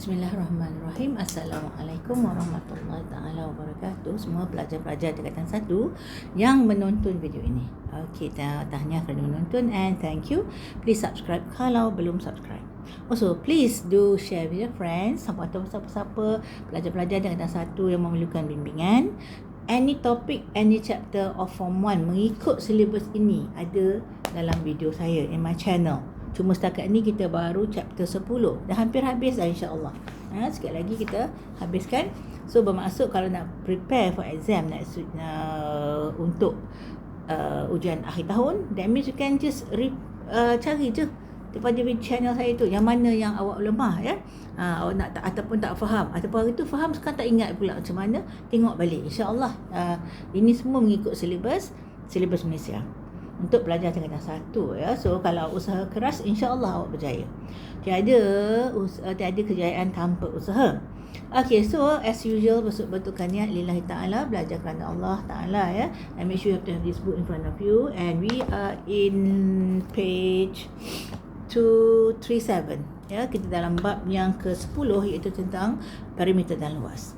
Bismillahirrahmanirrahim. Assalamualaikum warahmatullahi taala wabarakatuh. Semua pelajar-pelajar tingkatan 1 yang menonton video ini. Okey, tahniah kerana menonton and thank you. Please subscribe kalau belum subscribe. Also, please do share with your friends, siapa-siapa pelajar-pelajar tingkatan 1 yang memerlukan bimbingan. Any topic, any chapter of Form 1 mengikut syllabus ini ada dalam video saya in my channel. Cuma setakat ni kita baru chapter 10. Dah hampir habis dah insya-Allah. Sikit lagi kita habiskan. So bermaksud kalau nak prepare for exam untuk ujian akhir tahun, that means you can just cari je daripada channel saya tu yang mana yang awak lemah ya. Awak nak ataupun tak faham, ataupun hari tu faham sekarang tak ingat pula macam mana, tengok balik insya-Allah. Ini semua mengikut syllabus Malaysia untuk pelajar tingkatan 1 ya. So kalau usaha keras insya-Allah awak berjaya. Tiada kejayaan tanpa usaha. Okay, so as usual betulkan niat lillahi ta'ala, belajar kerana Allah Ta'ala ya. And make sure you have to have this book in front of you. And we are in page 237 ya. Kita dalam bab yang ke-10 iaitu tentang perimeter dan luas.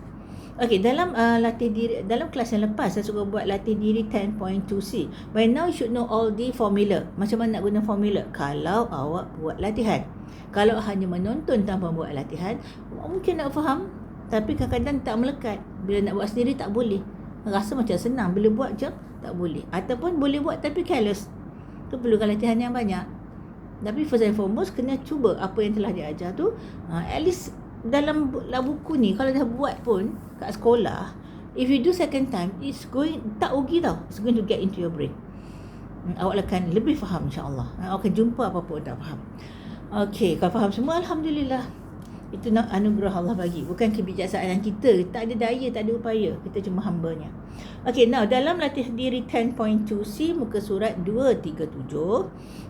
Okey, dalam latih diri, dalam kelas yang lepas saya suka buat latih diri 10.2C. By now you should know all the formula. Macam mana nak guna formula kalau awak buat latihan. Kalau hanya menonton tanpa buat latihan, mungkin nak faham tapi kadang-kadang tak melekat. Bila nak buat sendiri tak boleh. Rasa macam senang, bila buat je tak boleh. Ataupun boleh buat tapi careless. Tu perlukan latihan yang banyak. Tapi first and foremost kena cuba apa yang telah diajar tu, at least dalam buku ni kalau dah buat pun kat sekolah, if you do second time, tak rugi tau, it's going to get into your brain. Awak akan lebih faham insya-Allah. Awak akan jumpa apa-apa tak faham. Okey, kalau faham semua alhamdulillah. Itu anugerah Allah bagi, bukan kebijaksanaan kita. Tak ada daya, tak ada upaya, kita cuma hamba-Nya. Okey, now dalam latih diri 10.2C muka surat 237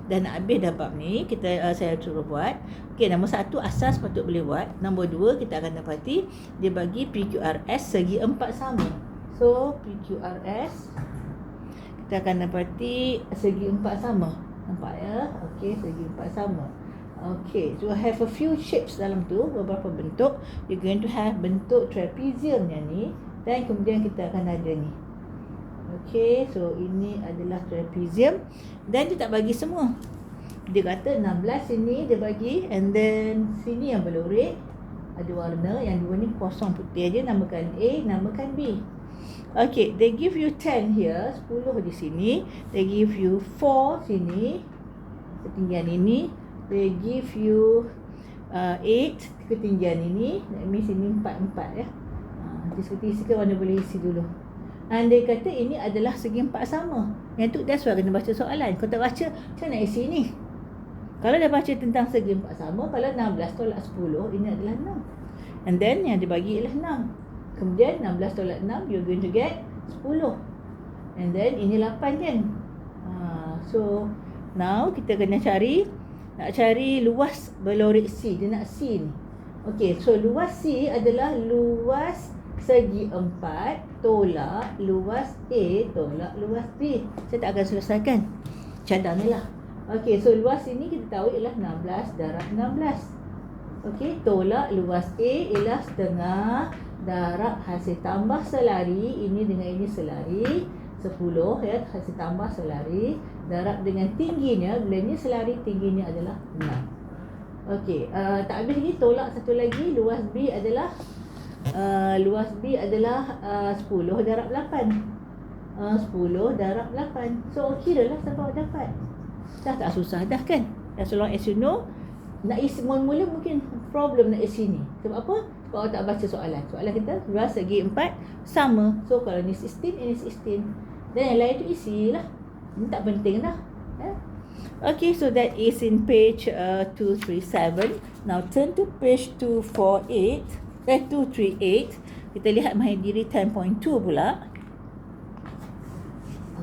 dan nak habis dah bab ni, saya suruh buat. Okey, nombor 1 asas patut boleh buat. Nombor 2 kita akan dapati dia bagi PQRS segi 4 sama. So PQRS kita akan dapati segi 4 sama. Nampak ya? Okey, segi 4 sama. Okay, so have a few shapes dalam tu, beberapa bentuk. You're going to have bentuk trapezium yang ni, dan kemudian kita akan ada ni. Okay, so ini adalah trapezium. Dan dia tak bagi semua. Dia kata 16 sini dia bagi, and then sini yang berlorek ada warna, yang dua ni kosong putih aja, namakan A, namakan B. Okay, they give you 10 here, 10 di sini. They give you 4 sini, ketinggian ini. They give you 8 ketinggian ini. That means ini 4 ya. Nanti sikit warna boleh isi dulu. And dia kata ini adalah segi 4 sama. Yang tu that's why kena baca soalan. Kalau tak baca, macam nak isi ni? Kalau dah baca tentang segi 4 sama, kalau 16 tolak 10, ini adalah 6. And then yang dibagi ialah 6. Kemudian 16 tolak 6, you're going to get 10. And then ini 8 kan? So now kita kena nak cari luas berlorek C. Dia nak C ni. Okey, so luas C adalah luas segi 4 tolak luas A tolak luas B. Saya tak akan selesaikan. Cadanglah. Okey, so luas ini kita tahu ialah 16 darab 16. Okey, tolak luas A ialah setengah darab hasil tambah selari. Ini dengan ini selari 10 ya, hasil tambah selari darab dengan tingginya, bila ni selari tingginya adalah 6. Okey, tak habis lagi, tolak satu lagi, luas B adalah 10 darab 8. 10 darab 8. So kira lah sampai awak dapat. Tak susah dah kan? As long as you know, nak isi mula-mula mungkin problem nak isi ni. Sebab apa? Sebab awak tak baca soalan. Soalan kita luas segi 4 sama. So kalau ni 16, ini 16. Dan yang lain tu isilah. Ini tak penting dah. Okay, so that is in page 237. Now turn to page 238. 238. Kita lihat Mahidiri 10.2 pula.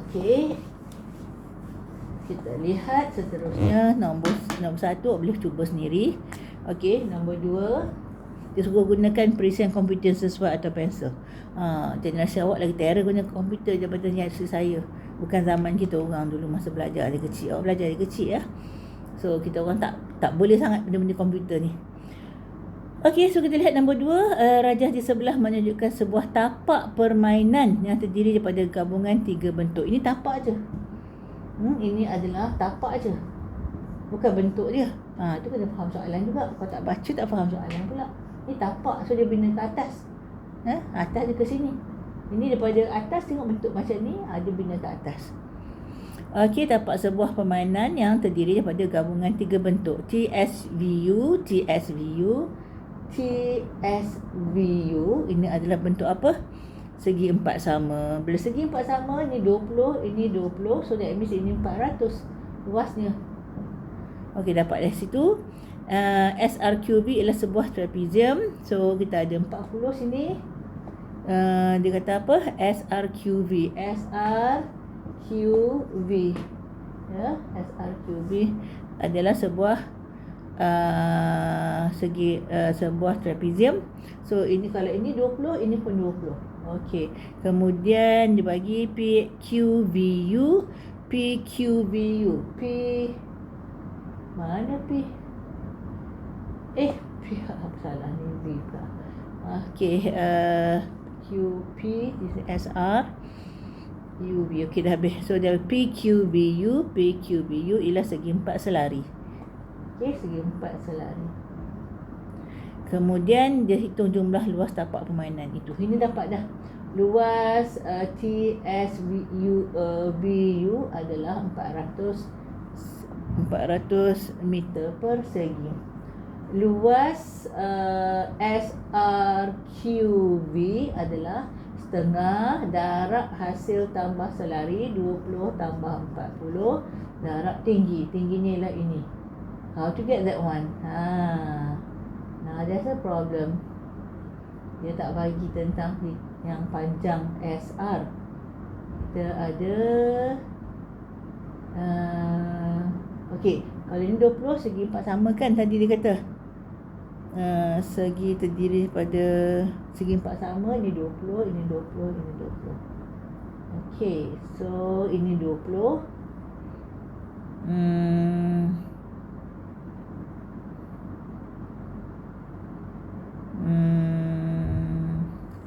Okay. Kita lihat seterusnya. Nombor 1 boleh cuba sendiri. Okay, nombor 2. Dia suruh gunakan perisian komputer sesuai atau pensel. Generasi awak lagi terror guna komputer jabatan generasi saya. Bukan zaman kita orang dulu masa belajar dari kecil. Awak belajar dari kecil ya. So kita orang tak boleh sangat benda-benda komputer ni. Okey, so kita lihat nombor 2, rajah di sebelah menunjukkan sebuah tapak permainan yang terdiri daripada gabungan 3 bentuk. Ini tapak aja. Ini adalah tapak aja. Bukan bentuk dia. Tu kena faham soalan juga. Kalau tak baca tak faham soalan pula. Ini tapak, so dia bina ke atas. Atas dia ke sini. Ini daripada atas tengok bentuk macam ni, dia bina ke atas. Okey, tapak sebuah permainan yang terdiri daripada gabungan 3 bentuk. TSVU, TSVU, TSVU. Ini adalah bentuk apa? Segi empat sama. Bila segi empat sama, ni 20, ini 20. So that means ini 400 luasnya. Okey, dapat dari situ. SRQB ialah sebuah trapezium. So kita ada 40 sini. Dia kata apa? SRQV. SRQV. Ya, SRQV adalah sebuah sebuah trapezium. So ini kalau ini 20, ini pun 20. Okey. Kemudian dibagi PQVU, PQVU. Mana P? P apa salah ni V pula. Okey, QP this is SR UV. Okey, dah habis. So dia PQVU, PQVU ialah segi empat selari. Okey, segi empat selari. Kemudian dia hitung jumlah luas tapak permainan itu. Ini dapat dah. Luas TSVU BU adalah 400 meter per segi. Luas SRQV adalah setengah darab hasil tambah selari 20 tambah 40 darab tinggi. Tingginya ialah ini. How to get that one? Now there's a problem. Dia tak bagi tentang yang panjang SR. Kita ada okey, kalau ini 20 segi 4 sama kan tadi dia kata. Segi terdiri daripada segi 4 sama, ini 20, ini 20, ini 20. Okey, so ini 20.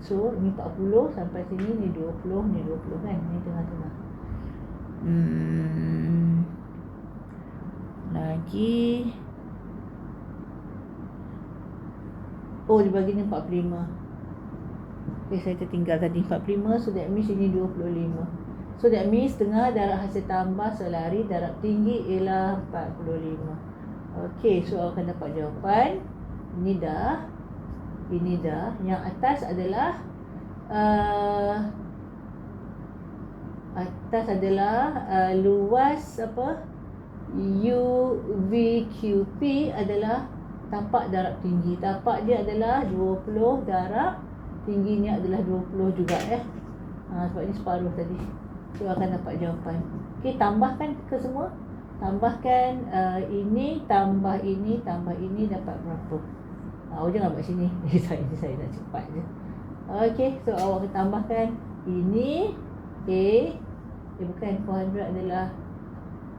So ini 40 sampai sini, ni 20, ni 20 kan. Ni tengah-tengah. Lagi. Dia bagi ni 45. Okay, saya tertinggal tadi 45. So that means ini 25. So that means setengah darab hasil tambah selari darab tinggi ialah 45. Okay, so akan dapat jawapan. Ini dah. Ini dah. Yang atas adalah luas apa? UVQP adalah tapak darab tinggi. Tapak dia adalah 20 darab tingginya adalah 20 juga sebab ini separuh tadi. So akan dapat jawapan. Okey, tambahkan ke semua. Tambahkan ini tambah ini tambah ini dapat berapa? Jangan buat sini. Saya nak cepat je. Okey, so awak akan tambahkan ini bukan 400 adalah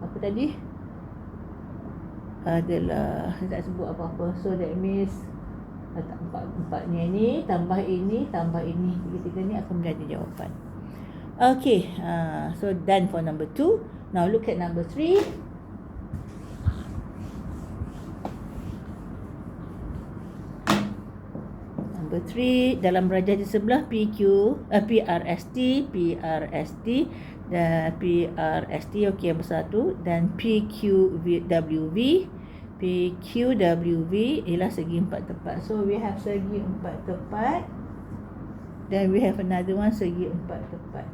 apa tadi? Adalah saya tak sebut apa-apa. So that means empat-empatnya ini tambah ini tambah ini. Tiga-tiga ni akan menjadi jawapan. Okay, so done for number 2. Now look at number 3. Number 3, dalam rajah di sebelah PRST, dan PRST, okey, yang bersatu, dan PQWV ialah segi empat tepat. So we have segi empat tepat, dan we have another one segi empat tepat.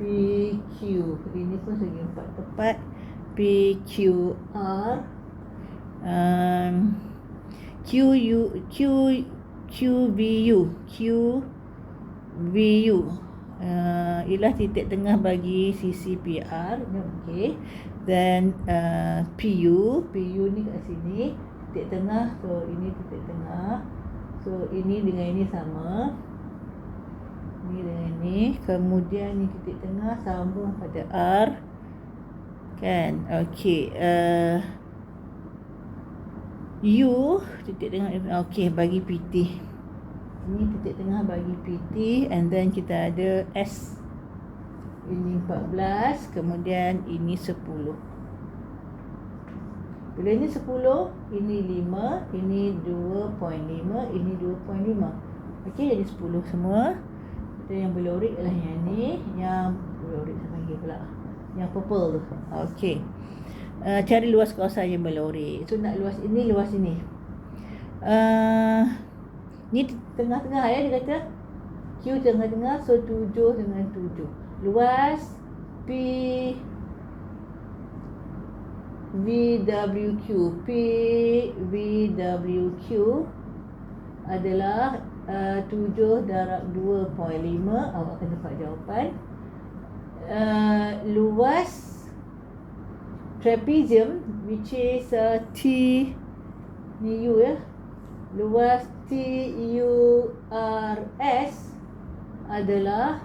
PQ, ini pun segi empat tepat. PQR, QVU ialah titik tengah bagi sisi PR. Okey. Dan PU ni kat sini titik tengah. So ini titik tengah. So ini dengan ini sama. Ini dengan ini. Kemudian ni titik tengah sambung pada R. Kan? Okey. U titik tengah. Okey, bagi PT. Ini titik tengah bagi PT, and then kita ada S. Ini 14, kemudian ini 10. Bila ini 10, ini 5, ini 2.5, ini 2.5. Okey, jadi 10 semua. Kita yang belorik adalah yang ni, yang belorik saya panggil pula, yang purple tu. Okey. Cari luas kawasan yang belorik. So nak luas ini, luas ini. Ni tengah-tengah ya, dia kata Q tengah-tengah, so 7 dengan 7. Luas P VWQ. P VWQ adalah 7 darab 2.5. Awak akan dapat jawapan. Luas trapezium, which is T ni U ya. Luas TURS adalah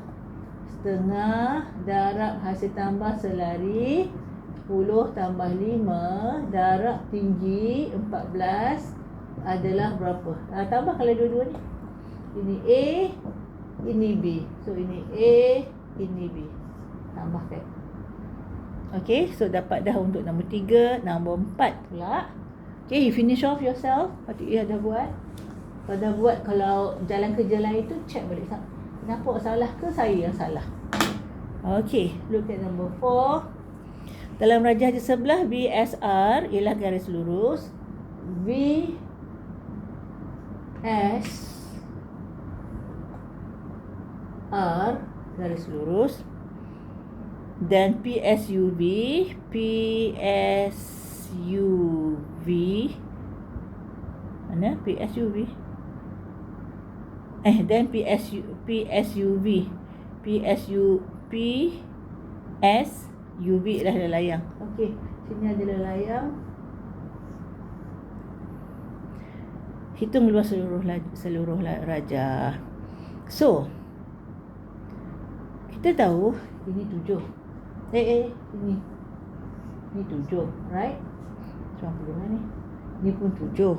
setengah darab hasil tambah selari 10 tambah 5 darab tinggi 14 adalah berapa? Tambah kalau dua-dua ni. Ini A, ini B. So ini A, ini B. Tambahkan. Okay, so dapat dah untuk nombor 3, nombor 4 pula. Okay, you finish off yourself. Patut you dah buat. Kalau dah buat, kalau jalan kerja lain tu, check balik. Kenapa salah ke saya yang salah? Okay, look at number 4. Dalam rajah di sebelah BSR ialah garis lurus. VSR garis lurus. Dan PSUV mana PSUV? Dan PSUV adalah layang. Okey, sini adalah layang. Hitung luas seluruh rajah. So, kita tahu ini 7. Ini 7, right? Macam mana ni? Ni pun 7.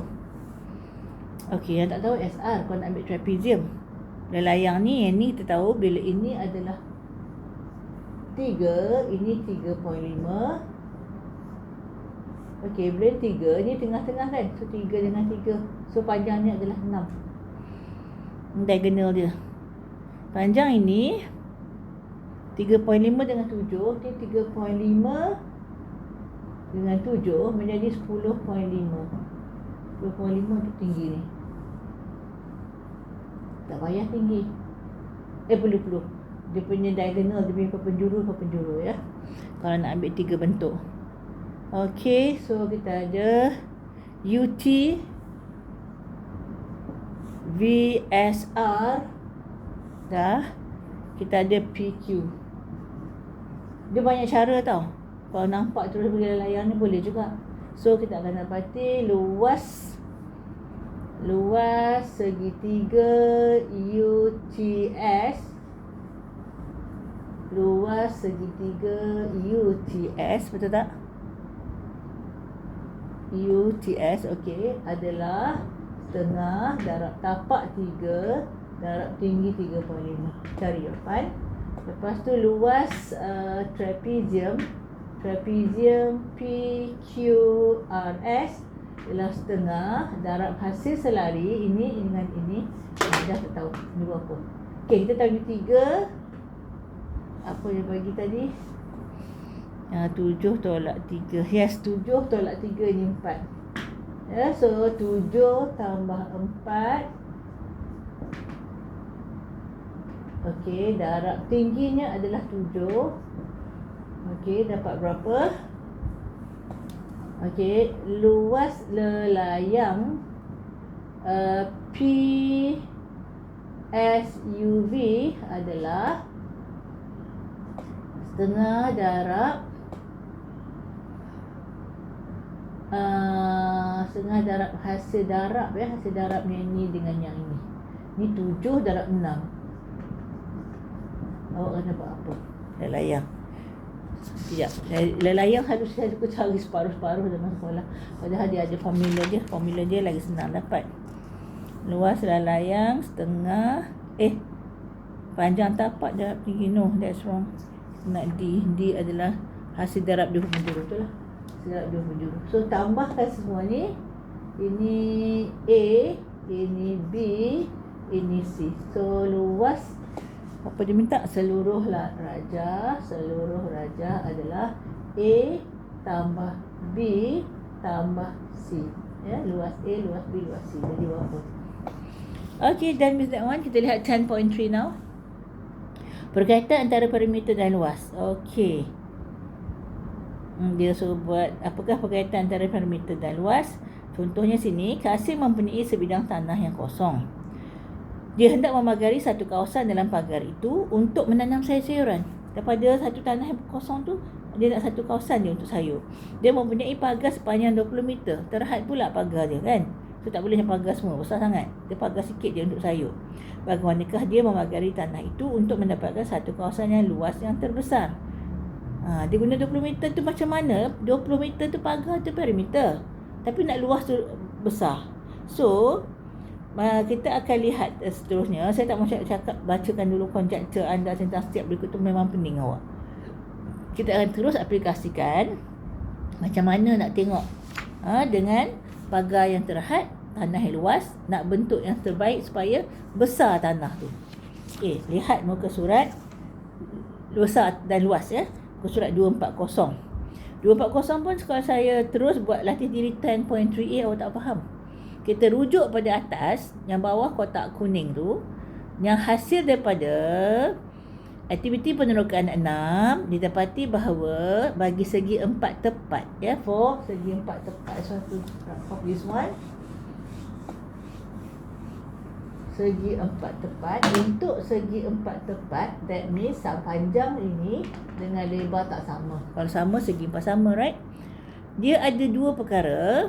Okey, yang tak tahu SR, kau nak ambil trapezium. Layang ni, yang ni kita tahu bila ini adalah 3, ini 3.5. Okey, bila 3, ni tengah-tengah kan? So 3 dengan 3. So panjangnya adalah 6. Diagonal dia. Panjang ini 3.5 dengan 7, ni 3.5 dengan 7 menjadi 10.5. 10.5 tu tinggi ni. Tak payah tinggi. Perlu. Dia punya diagonal, dia punya perpenjuru ya. Kalau nak ambil 3 bentuk. Okey, so kita ada UT VSR dah. Kita ada PQ. Dia banyak cara tau. Kalau nampak terus pergi layang ni boleh juga. So kita akan dapati luas segitiga UTS. Luas segitiga UTS, betul tak? UTS, okey, adalah setengah darab tapak 3 darab tinggi 3.5. Cari jawapan. Lepas tu luas trapezium PQRS ialah setengah darab hasil selari ini dengan ini. Dah tak tahu ni berapa. Okey, kita tahu ni 3. Apa yang bagi tadi? 7 tolak 3. Yes, 7 tolak 3 ni 4. Ya, so 7 tambah 4. Okey, darab tingginya adalah 7. Okey, dapat berapa? Okey, luas layang PSUV adalah setengah darab hasil darab ya. Hasil darabnya ini dengan yang ini. Ni 7 darab 6. Awak akan dapat apa? Layang. Sekejap. Lelayang harus saya suka cari separuh-separuh dalam sekolah. Padahal dia ada formula dia. Formula dia lagi senang dapat. Luas lelayang setengah. Panjang tapak darab tinggi. No, that's wrong. Nak D. D adalah hasil darab 2 penjuru. Betul lah. Hasil darab 2 penjuru. So, tambahkan semua ni. Ini A. Ini B. Ini C. So, luas. Apa dia minta? Seluruh raja adalah A tambah B tambah C. Ya, luas A, luas B, luas C. Jadi berapa? Okay, done with that one. Kita lihat 10.3 now. Perkaitan antara perimeter dan luas. Okay. Dia suruh buat apakah perkaitan antara perimeter dan luas. Contohnya sini, Kasim mempunyai sebidang tanah yang kosong. Dia hendak memagari satu kawasan dalam pagar itu untuk menanam sayur-sayuran. Daripada satu tanah yang kosong tu, dia nak satu kawasan dia untuk sayur. Dia mempunyai pagar sepanjang 20 meter. Terhad pula pagar dia kan. So tak boleh pagar semua, besar sangat. Dia pagar sikit je untuk sayur. Bagaimanakah dia memagari tanah itu untuk mendapatkan satu kawasan yang luas yang terbesar? Dia guna 20 meter tu macam mana? 20 meter tu pagar tu perimeter. Tapi nak luas tu besar. So, kita akan lihat seterusnya. Saya tak mahu cakap, bacakan dulu konjektur anda tentang setiap berikut tu, memang pening awak. Kita akan terus aplikasikan macam mana nak tengok dengan pagar yang terhad, tanah yang luas, nak bentuk yang terbaik supaya besar tanah tu. Okey, lihat muka surat besar dan luas ya. Muka surat 240. 240 pun kalau saya terus buat latih diri 10.3A awak tak faham. Kita rujuk pada atas, yang bawah kotak kuning tu, yang hasil daripada aktiviti penerokan 6 didapati bahawa bagi segi 4 tepat, ya, for segi 4 tepat, satu of this one, segi 4 tepat, untuk segi 4 tepat, that means panjang ini dengan lebar tak sama. Kalau sama, segi 4 sama, right? Dia ada dua perkara.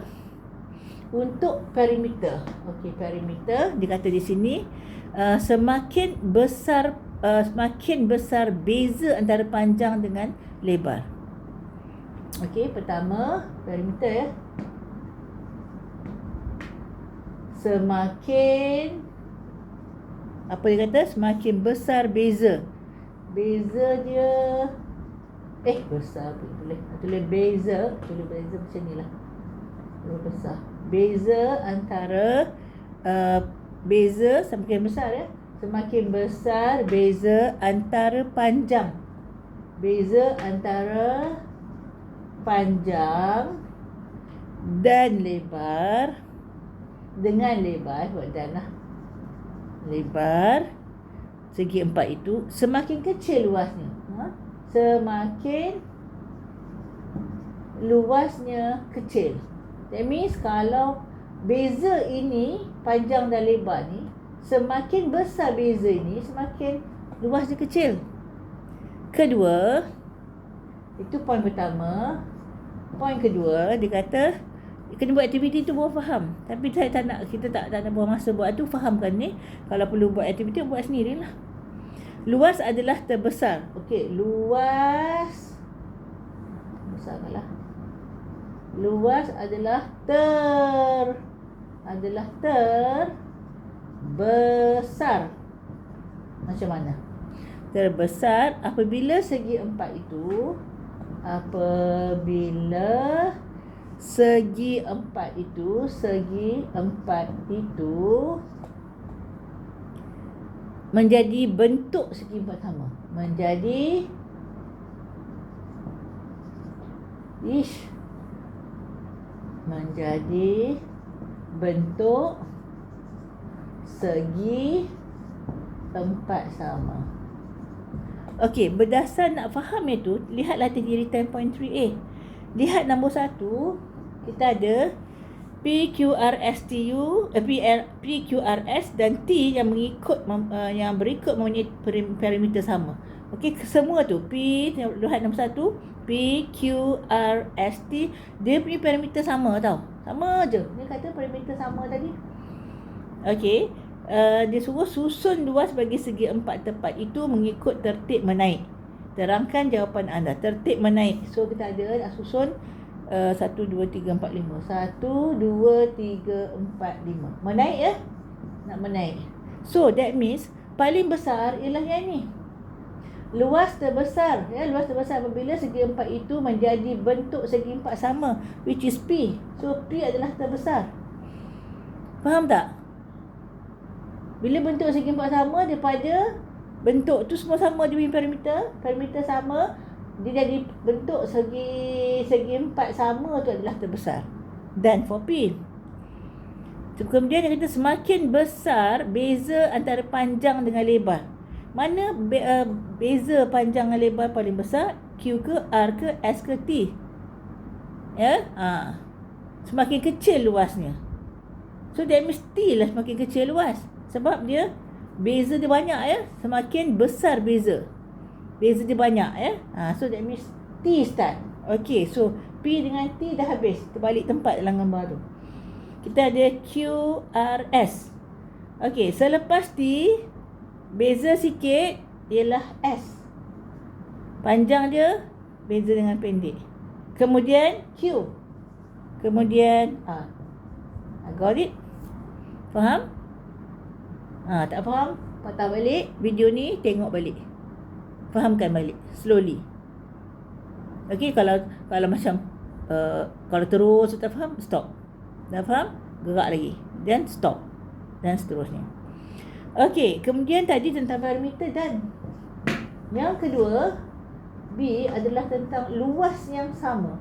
Untuk perimeter. Okey, perimeter dia kata di sini semakin besar beza antara panjang dengan lebar. Okey, pertama perimeter ya. Semakin apa dia kata? Semakin besar beza. Beza dia besar boleh. Tulis beza macam nilah. Besar. Beza antara beza semakin besar ya. Semakin besar beza antara panjang. Beza antara panjang dan lebar dengan lebar buat dan lah. Lebar segi 4 itu semakin kecil luasnya. Semakin luasnya kecil. That means kalau beza ini panjang dan lebar ni, semakin besar beza ini, semakin luas dia kecil. Kedua, itu poin pertama. Poin kedua, dia kata kena buat aktiviti tu baru faham. Tapi saya tak nak, kita tak nak buang masa buat tu, fahamkan ni. Kalau perlu buat aktiviti, buat sendirilah. Luas adalah terbesar. Okey, luas besarkanlah. Luas adalah terbesar. Macam mana? Terbesar apabila segi 4 itu segi 4 itu menjadi bentuk segi 4 sama. Menjadi bentuk segi 4 sama. Okey, berdasar nak faham itu, lihat latih diri 10.3A. Lihat nombor 1, kita ada PQRS dan T yang berikut mempunyai perimeter sama. Okey, semua tu lihat nombor 1, PQRST, dia punya perimeter sama tau. Sama je. Dia kata perimeter sama tadi. Okey, dia suruh susun luas bagi segi 4 tepat itu mengikut tertib menaik. Terangkan jawapan anda. Tertib menaik. So kita ada nak susun 1, 2, 3, 4, 5. 1, 2, 3, 4, 5. Menaik ya? Nak menaik. So that means paling besar ialah yang ni. Luas terbesar ya, luas terbesar apabila segi empat itu menjadi bentuk segi empat sama, which is P. So P adalah terbesar. Faham tak? Bila bentuk segi empat sama, daripada bentuk tu semua sama dia punya perimeter sama, dia jadi bentuk segi empat sama tu adalah terbesar. Dan for P. Kemudian dia kata semakin besar beza antara panjang dengan lebar. Mana beza panjang dan lebar paling besar? Q ke, R ke, S ke, T? Ya? Semakin kecil luasnya. So that means T lah semakin kecil luas. Sebab dia beza dia banyak ya. Semakin besar beza dia banyak ya. So that means T start. Okay, so P dengan T dah habis. Kita balik tempat dalam gambar tu. Kita ada Q, R, S. Okay, selepas T, beza sikit ialah S. Panjang dia beza dengan pendek. Kemudian Q. Kemudian got it? Faham? Tak faham? Patah balik video ni, tengok balik. Fahamkan balik slowly. Okey, kalau macam kalau terus tak faham, stop. Dah faham? Gerak lagi. Dan stop. Dan seterusnya. Okey, kemudian tadi tentang parameter dan yang kedua B adalah tentang luas yang sama.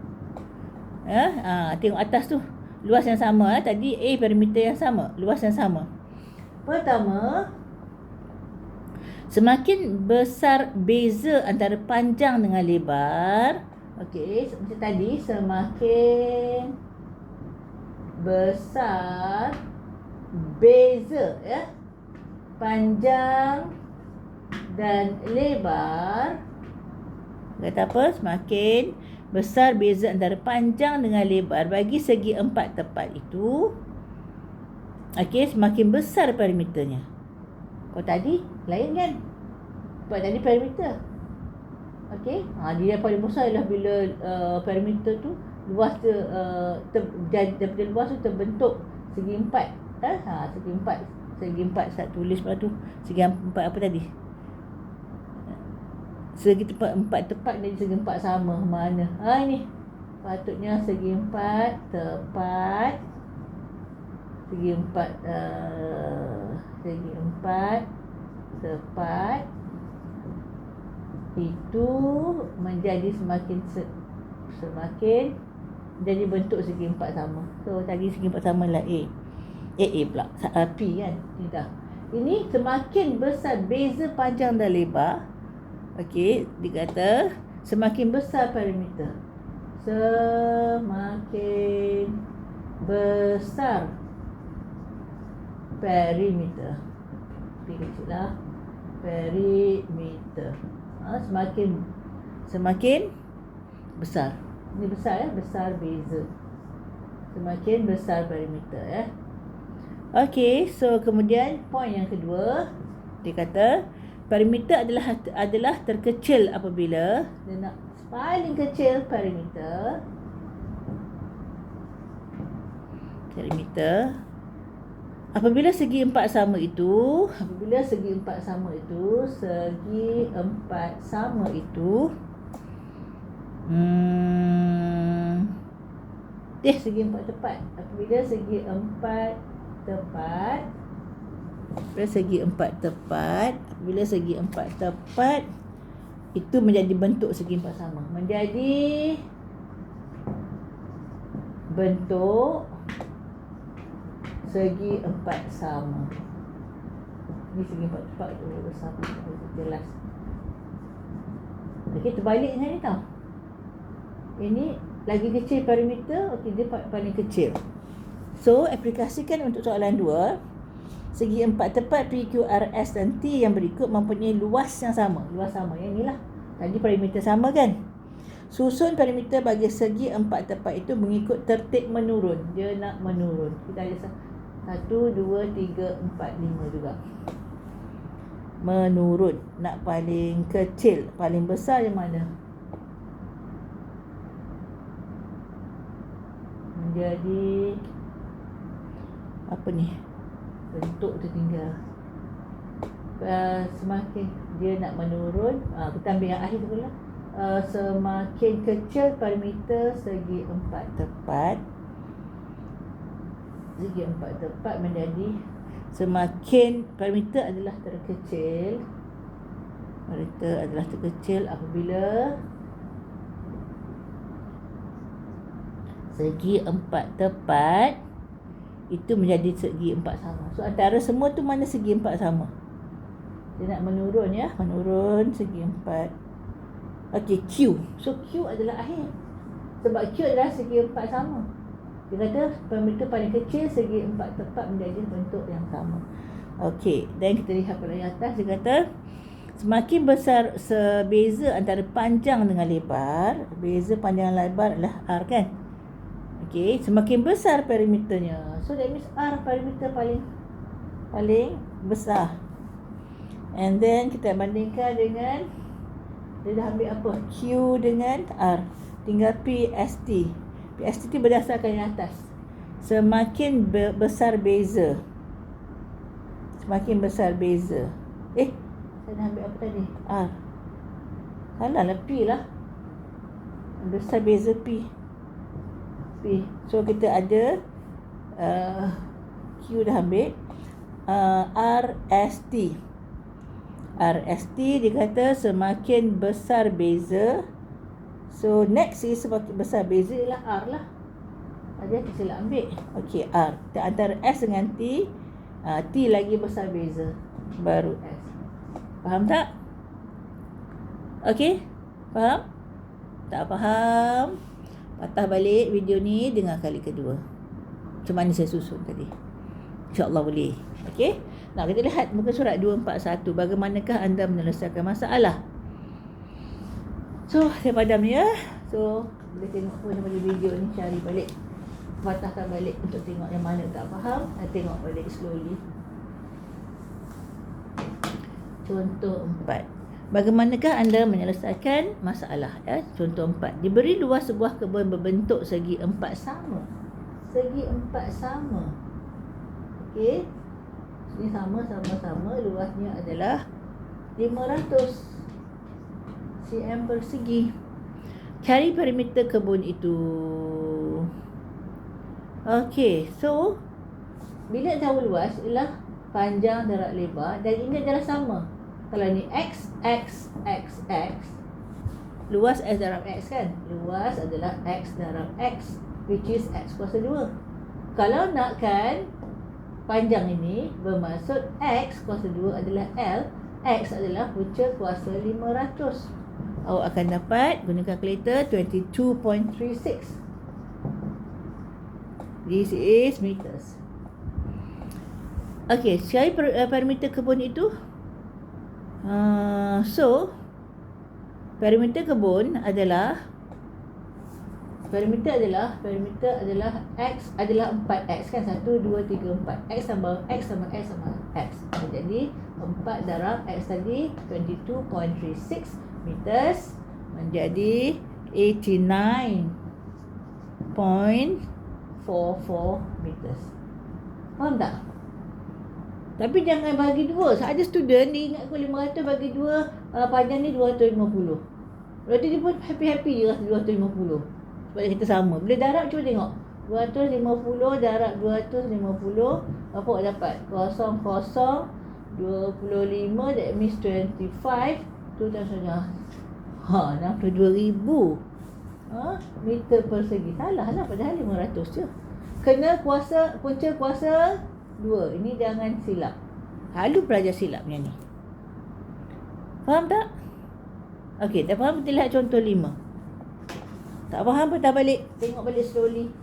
Tengok atas tu. Luas yang sama. Tadi A parameter yang sama, luas yang sama. Pertama, semakin besar beza antara panjang dengan lebar. Okey, macam tadi, semakin besar beza ya, panjang dan lebar. Kata apa? Semakin besar beza antara panjang dengan lebar bagi segi empat tepat itu. Okey, semakin besar parameternya. Kalau tadi lain kan? Sebab tadi parameter. Okey, dia paling besar ialah bila parameter tu luas daripada luas tu terbentuk segi empat. Segi empat saya tulis pada tu. Segi empat apa tadi? Segi empat tepat dan segi empat sama. Mana? Ini. Patutnya segi empat tepat. Segi empat tepat itu menjadi semakin jadi bentuk segi empat sama. So tadi segi empat sama lah A pula P kan. Ini semakin besar beza panjang dan lebar. Okey, dikata semakin besar parameter. Semakin besar perimeter. P kecil lah. Perimeter. Semakin besar. Ini besar ya, besar beza. Semakin besar perimeter ya. Okey, so kemudian poin yang kedua, dia kata perimeter adalah terkecil apabila dia nak paling kecil perimeter apabila segi empat sama itu segi empat sama itu segi empat tepat. Apabila segi empat tepat itu menjadi bentuk segi empat sama. Menjadi bentuk segi empat sama. Ini segi empat tepat tu bersama, jelas. Okey, terbalik dengan ni tau. Ini lagi kecil perimeter, okey, dia paling kecil. So, aplikasikan untuk soalan 2. Segi empat tepat PQRS dan T yang berikut mempunyai luas yang sama. Luas sama, yang inilah. Tadi perimeter sama kan? Susun perimeter bagi segi empat tepat itu mengikut tertib menurun. Dia nak menurun. Kita ada 1, 2, 3, 4, 5 juga. menurun. Nak paling kecil, paling besar yang mana? Menjadi apa ni? Bentuk tu tinggal. Semakin dia nak menurun, kita ambil yang akhir dulu lah. Semakin kecil parameter segi 4 tepat. Segi 4 tepat menjadi semakin parameter adalah terkecil. Parameter adalah terkecil apabila segi 4 tepat itu menjadi segi 4 sama. So antara semua tu mana segi 4 sama? Dia nak menurun ya, menurun segi 4. Okey, Q. So Q adalah akhir. Sebab Q adalah segi 4 sama. Dia kata parameter paling kecil segi 4 tepat menjadi bentuk yang sama. Okey, dan kita lihat pada yang atas dia kata semakin besar sebeza antara panjang dengan lebar, beza panjang dan lebar adalah R kan? Okey, semakin besar parameternya. So that means R parameter paling besar. And then kita bandingkan dengan, dia dah ambil apa? Q dengan R. Tinggal PST. PST tu berdasarkan yang atas. Semakin besar beza. Semakin besar beza. Saya dah ambil apa tadi? R. Salah lah, P lah. Besar beza P. So kita ada Q dah ambil. RST. RST dia kata semakin besar beza. So next is semakin besar beza ialah R lah. Ada kita sila ambil. Okey, R. Antara S dengan T, T lagi besar beza, baru S. Faham tak? Okey? Faham? Tak faham? Patah balik video ni, dengar kali kedua. Macam mana saya susun tadi. InsyaAllah boleh. Okey? Nah, kita lihat muka surat 241. Bagaimanakah anda menyelesaikan masalah? So, saya padam ya. So, boleh tengok pun pada video ni, cari balik. Patahkan balik untuk tengok yang mana tak faham. Tengok balik slowly. Contoh 4. Bagaimanakah anda menyelesaikan masalah? Ya? Contoh 4. Diberi luas sebuah kebun berbentuk segi 4 sama. Segi 4 sama. Okey. Ini sama. Luasnya adalah 500 cm persegi. Cari perimeter kebun itu. Okey. So, bila tahu luas ialah panjang darab lebar dan ini adalah sama. Kalau ni X, X, X, X. Luas S darab X kan? Luas adalah X darab X, which is X kuasa 2. Kalau nakkan panjang ini, bermaksud X kuasa 2 adalah L, X adalah punca kuasa 500. Awak akan dapat, guna kalkulator, 22.36. This is meters. Okey, cari perimeter kebun itu. So, perimeter kebun adalah perimeter adalah X adalah 4X kan? 1, 2, 3, 4. X tambah X tambah X tambah X. Jadi 4 darab X tadi 22.36 meters menjadi 89.44 meters. Faham tak? Tapi jangan bagi 2. Ada student dia ingat aku 500 bagi 2, panjang ni 250. Berarti dia pun happy-happy je rasa 250. Sebab kita sama. Bila darab cuba tengok. 250 darab 250. Apa awak dapat? 0.025. That means 25. Tu dah saja. 62,000 meter persegi. Salah lah, padahal 500 je. Kena punca kuasa 2. Ini jangan silap. Selalu pelajar silap yang ni. Faham tak? Okey, dah faham? Kita lihat contoh 5. Tak faham pun tak balik. Tengok balik slowly.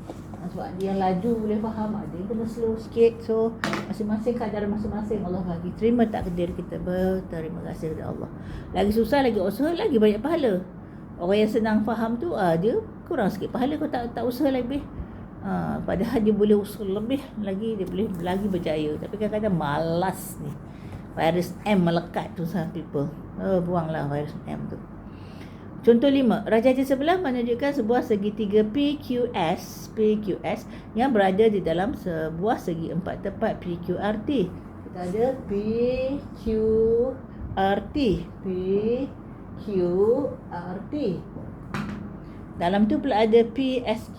Sebab dia yang laju boleh faham. Ada yang kena slow sikit. So, masing-masing kadar masing-masing Allah bagi. Terima takdir kita. Berterima kasih kepada Allah. Lagi susah, lagi usaha, lagi banyak pahala. Orang yang senang faham tu, dia kurang sikit pahala. Kau tak usaha lebih. Padahal dia boleh usaha lebih lagi. Dia boleh lagi berjaya. Tapi kadang-kadang malas ni. Virus M melekat tu some people. Buanglah virus M tu. Contoh 5. Raja-raja sebelah menunjukkan sebuah segitiga PQS yang berada di dalam sebuah segi empat tepat PQRT. Kita ada PQRT. Dalam tu pula ada PSQ.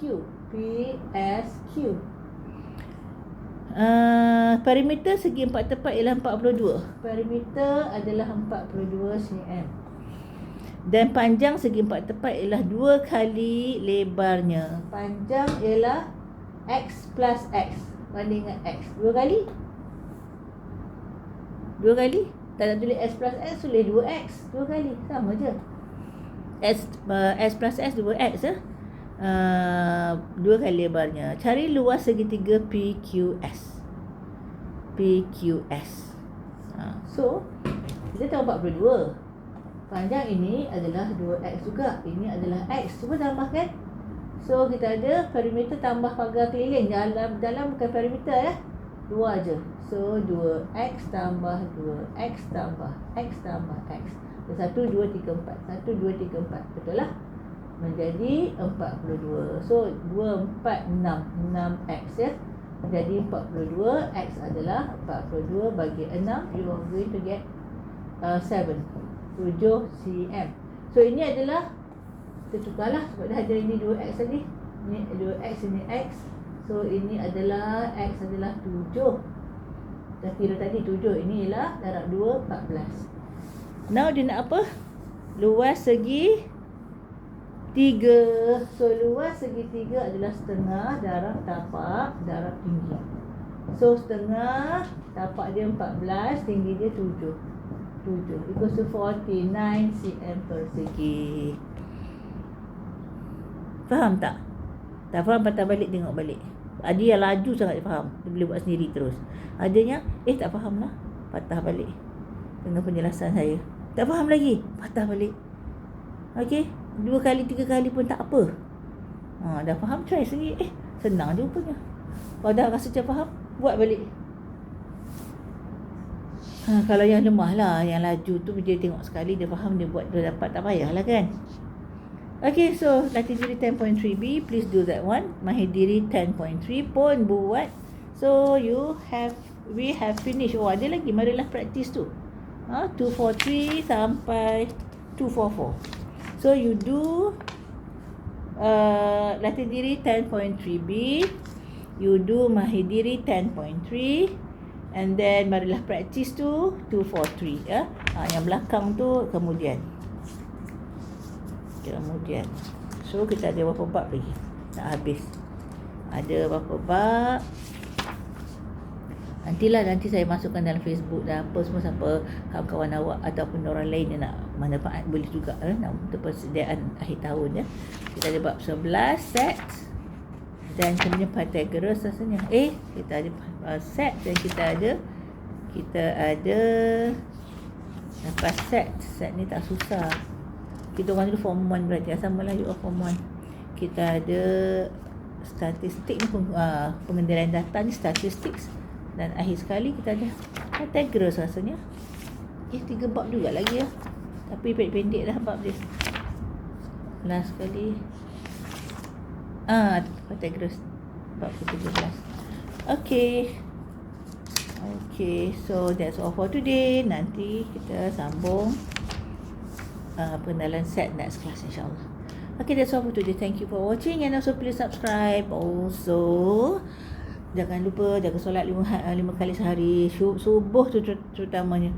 Perimeter segi empat tepat ialah 42. Perimeter adalah 42 cm. Dan panjang segi empat tepat ialah 2 kali lebarnya. Panjang ialah X plus X banding dengan X. 2 kali? Tak nak tulis S plus X, tulis 2X. 2 kali, sama je. S plus S 2X 2 kali lebarnya. Cari luas segitiga PQS. So kita tahu 42. Panjang ini adalah 2X juga. Ini adalah X. Cuba tambahkan. So kita ada perimeter tambah pagar keliling. Dalam bukan perimeter 2 je. So 2X tambah 2X tambah X tambah X. 1, 2, 3, 4. 1, 2, 3, 4. Betul lah? Menjadi 42. So 2, 4, 6. 6X ya. Jadi 42. X adalah 42 bagi 6. You are going to get 7 cm. So ini adalah, kita tukarlah sebab dah ada ini 2X tadi. Ini 2X, ini X. So ini adalah X adalah 7. Kita kira tadi 7. Ini ialah darab 2, 14. Now dia nak apa? Luas segi 3. So luas segi 3 adalah setengah darab tapak darab tinggi. So setengah tapak dia 14, tinggi dia 7 equals to 49 cm persegi. Faham tak? Tak faham, patah balik, tengok balik. Ada yang laju sangat dia faham, dia boleh buat sendiri terus. Adanya tak faham lah, patah balik dengan penjelasan saya. Tak faham lagi, patah balik. Okey, 2 kali 3 kali pun tak apa. Dah faham, try sendiri. Senang je rupanya. Kalau dah rasa macam faham, buat balik. Kalau yang lemah lah, yang laju tu dia tengok sekali, dia faham, dia buat, dia dapat, tak payahlah kan. Okay, so latih diri 10.3b, please do that one. Mahir diri 10.3 pun buat. So we have finished. Ada lagi, marilah practice tu. 243 sampai 244. So you do latih diri 10.3b, you do mahir diri 10.3, and then marilah practice tu 243 ya. Yang belakang tu kemudian. So kita ada berapa bab lagi? Nak habis. Ada berapa bab? Nanti saya masukkan dalam Facebook dan apa semua, siapa kawan-kawan awak ataupun orang lain yang nak manfaat boleh juga nak untuk persediaan akhir tahun ya. Kita ada bab 11 set dan kemudian Pythagoras rasanya. Kita ada set dan kita ada lepas set ni tak susah. Kita orang dulu form 1 berarti samalah you form 1. Kita ada statistik ni, pengendalian data ni statistik. Dan akhir sekali kita ada Pythagoras rasanya. 3 bab juga lagi ya. Tapi pendek-pendek dah bab dia. Last sekali Pythagoras bab ke-17. Okay, so that's all for today. Nanti kita sambung pengenalan set next class insyaAllah. Okay, that's all for today. Thank you for watching and also please subscribe. Also jangan lupa jaga solat 5 kali sehari. Subuh tu terutamanya.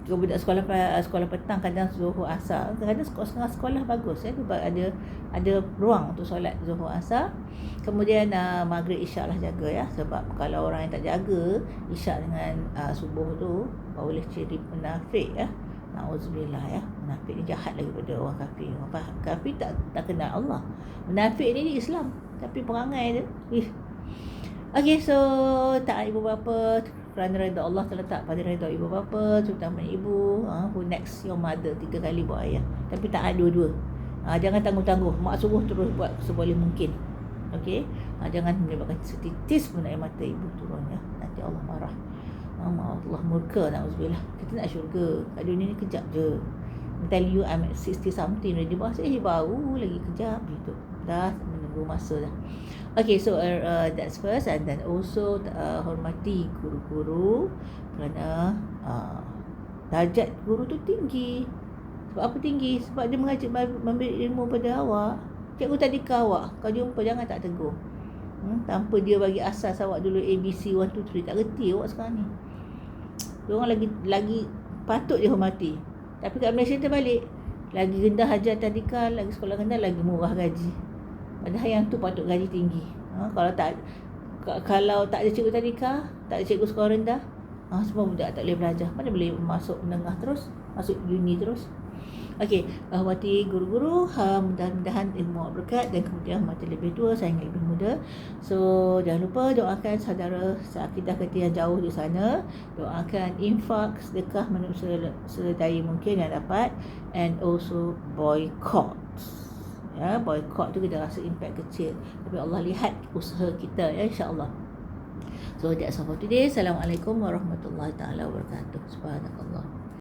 Kalau budak sekolah petang, kadang zuhur asar, kadang sekolah bagus ya, sebab ada ruang untuk solat zuhur asar. Kemudian maghrib isyak lah jaga ya, sebab kalau orang yang tak jaga isyak dengan subuh tu boleh ciri munafik ya. Nauzubillah ya. Munafik ni jahat lagi pada orang kafir. Orang kafir tak kenal Allah. Munafik ni di Islam, tapi perangai dia Okay, so taat ibu bapa kerana redha Allah terletak pada redha ibu bapa, terutama ibu. Who next your mother, 3 kali buat ayah. Tapi taat dua-dua. Jangan tangguh-tangguh. Mak suruh terus buat seboleh mungkin. Okey. Jangan menyebabkan setitis pun air mata ibu turun ya. Nanti Allah marah. Allah murka, na'udzubillah. Kita nak syurga. Kat dunia ni kejap je. I tell you I'm at 60 something already. Baru lagi kejap gitu. Dah menunggu masa dah. Okay, so that's first. And then also hormati guru-guru kerana darjat guru tu tinggi. Sebab apa tinggi? Sebab dia mengajar, memberi ilmu pada awak. Cikgu tadika awak, kau jumpa jangan tak tegur. Tanpa dia bagi asas awak dulu ABC 1 2 3, tak reti awak sekarang ni. Diorang lagi patut dihormati. Tapi kat Malaysia terbalik. Lagi rendah hajar tadika, lagi sekolah rendah, lagi murah gaji. Padahal yang tu patut gaji tinggi. Kalau tak ada cikgu tadika, tak ada cikgu sekolah rendah, semua budak tak boleh belajar. Mana boleh masuk menengah terus, masuk uni terus. Okey, hormati guru-guru, mudah-mudahan ilmu awak berkat dan kemudian hormati lebih tua, sayangi lebih muda. So, jangan lupa doakan saudara seakidah kita yang jauh di sana. Doakan infak, sedekah menurut sedaya mungkin yang dapat, and also boycott. Ya, boycott tu kita rasa impact kecil, tapi Allah lihat usaha kita ya, insya-Allah. So that's all for today. Assalamualaikum warahmatullahi taala wabarakatuh. Subhanallah.